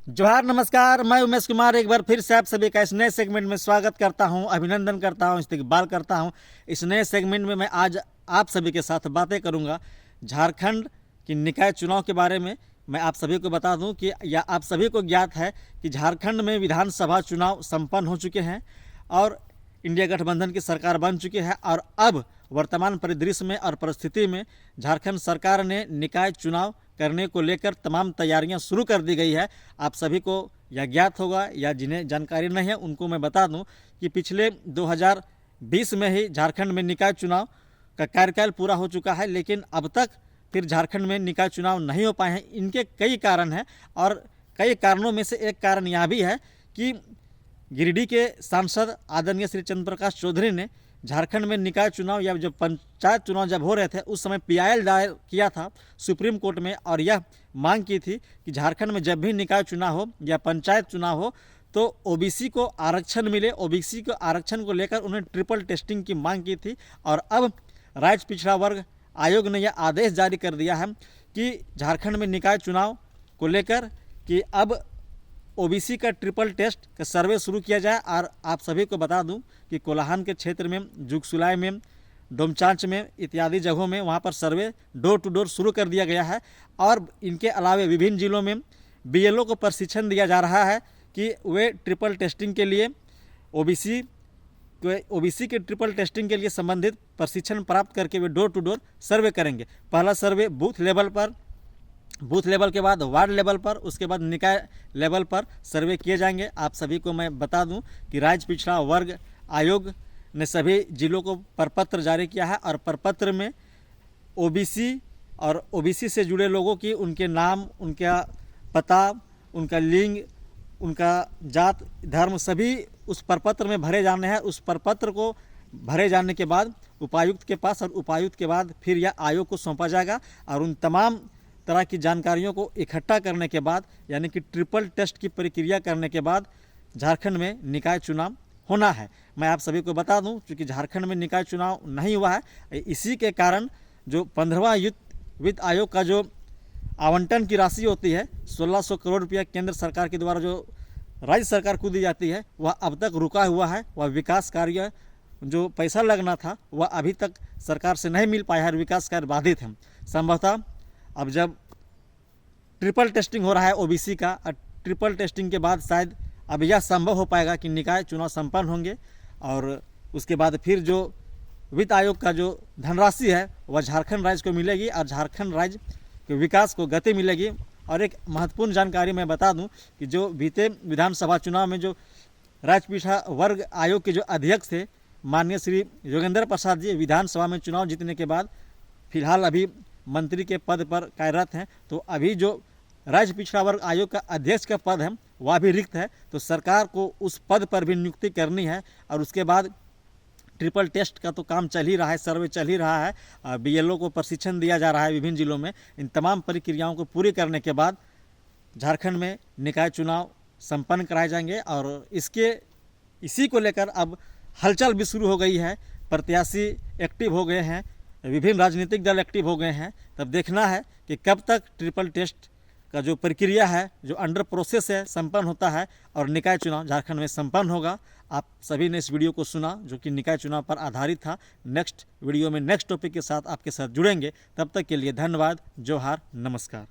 जोहार नमस्कार, मैं उमेश कुमार एक बार फिर से आप सभी का इस नए सेगमेंट में स्वागत करता हूं, अभिनंदन करता हूं, इस्तकबाल करता हूं। इस नए सेगमेंट में मैं आज आप सभी के साथ बातें करूंगा झारखंड की निकाय चुनाव के बारे में। मैं आप सभी को बता दूं कि या आप सभी को ज्ञात है कि झारखंड में विधानसभा चुनाव संपन्न हो चुके हैं और इंडिया गठबंधन की सरकार बन चुकी है और अब वर्तमान परिदृश्य में और परिस्थिति में झारखंड सरकार ने निकाय चुनाव करने को लेकर तमाम तैयारियां शुरू कर दी गई है। आप सभी को यह ज्ञात होगा या जिन्हें जानकारी नहीं है उनको मैं बता दूं कि पिछले 2020 में ही झारखंड में निकाय चुनाव का कार्यकाल पूरा हो चुका है, लेकिन अब तक फिर झारखंड में निकाय चुनाव नहीं हो पाए हैं। इनके कई कारण हैं और कई कारणों में से एक कारण यह भी है कि गिरिडीह के सांसद आदरणीय श्री चंद्र प्रकाश चौधरी ने झारखंड में निकाय चुनाव या जब पंचायत चुनाव जब हो रहे थे उस समय पीआईएल दायर किया था सुप्रीम कोर्ट में और यह मांग की थी कि झारखंड में जब भी निकाय चुनाव हो या पंचायत चुनाव हो तो ओबीसी को आरक्षण मिले। ओबीसी को आरक्षण को लेकर उन्होंने ट्रिपल टेस्टिंग की मांग की थी और अब राज्य पिछड़ा वर्ग आयोग ने यह आदेश जारी कर दिया है कि झारखंड में निकाय चुनाव को लेकर कि अब ओबीसी का ट्रिपल टेस्ट का सर्वे शुरू किया जाए। और आप सभी को बता दूं कि कोल्हान के क्षेत्र में, जुगसुलाय में, डोमचांच में इत्यादि जगहों में वहां पर सर्वे डोर टू डोर शुरू कर दिया गया है और इनके अलावे विभिन्न जिलों में बीएलओ को प्रशिक्षण दिया जा रहा है कि वे ट्रिपल टेस्टिंग के लिए ओबीसी के ट्रिपल टेस्टिंग के लिए संबंधित प्रशिक्षण प्राप्त करके वे डोर टू डोर सर्वे करेंगे। पहला सर्वे बूथ लेवल के बाद वार्ड लेवल पर, उसके बाद निकाय लेवल पर सर्वे किए जाएंगे। आप सभी को मैं बता दूं कि राज्य पिछड़ा वर्ग आयोग ने सभी जिलों को प्रपत्र जारी किया है और प्रपत्र में ओबीसी और ओबीसी से जुड़े लोगों की उनके नाम, उनका पता, उनका लिंग, उनका जात, धर्म सभी उस प्रपत्र में भरे जाने हैं। उस प्रपत्र को भरे जाने के बाद उपायुक्त के पास और उपायुक्त के बाद फिर यह आयोग को सौंपा जाएगा और उन तमाम तरह की जानकारियों को इकट्ठा करने के बाद यानी कि ट्रिपल टेस्ट की प्रक्रिया करने के बाद झारखंड में निकाय चुनाव होना है। मैं आप सभी को बता दूं क्योंकि झारखंड में निकाय चुनाव नहीं हुआ है, इसी के कारण जो 15वां वित्त आयोग का जो आवंटन की राशि होती है 1600 करोड़ रुपया केंद्र सरकार के द्वारा जो राज्य सरकार को दी जाती है वह अब तक रुका हुआ है। वह विकास कार्य जो पैसा लगना था वह अभी तक सरकार से नहीं मिल पाया है, विकास कार्य बाधित है। संभवतः अब जब ट्रिपल टेस्टिंग हो रहा है ओबीसी का, ट्रिपल टेस्टिंग के बाद शायद अब यह संभव हो पाएगा कि निकाय चुनाव संपन्न होंगे और उसके बाद फिर जो वित्त आयोग का जो धनराशि है वह झारखंड राज्य को मिलेगी और झारखंड राज्य के विकास को गति मिलेगी। और एक महत्वपूर्ण जानकारी मैं बता दूं कि जो बीते विधानसभा चुनाव में जो राज्य पिछड़ा वर्ग आयोग के जो अध्यक्ष थे माननीय श्री योगेंद्र प्रसाद जी, विधानसभा में चुनाव जीतने के बाद फिलहाल अभी मंत्री के पद पर कार्यरत हैं, तो अभी जो राज्य पिछड़ा वर्ग आयोग का अध्यक्ष का पद है वह भी रिक्त है। तो सरकार को उस पद पर भी नियुक्ति करनी है और उसके बाद ट्रिपल टेस्ट का तो काम चल ही रहा है, सर्वे चल ही रहा है, बीएलओ को प्रशिक्षण दिया जा रहा है विभिन्न जिलों में। इन तमाम प्रक्रियाओं को पूरी करने के बाद झारखंड में निकाय चुनाव संपन्न कराए जाएंगे और इसी को लेकर अब हलचल भी शुरू हो गई है। प्रत्याशी एक्टिव हो गए हैं, विभिन्न राजनीतिक दल एक्टिव हो गए हैं। तब देखना है कि कब तक ट्रिपल टेस्ट का जो प्रक्रिया है जो अंडर प्रोसेस है संपन्न होता है और निकाय चुनाव झारखंड में संपन्न होगा। आप सभी ने इस वीडियो को सुना जो कि निकाय चुनाव पर आधारित था। नेक्स्ट वीडियो में नेक्स्ट टॉपिक के साथ आपके साथ जुड़ेंगे। तब तक के लिए धन्यवाद। जोहार, नमस्कार।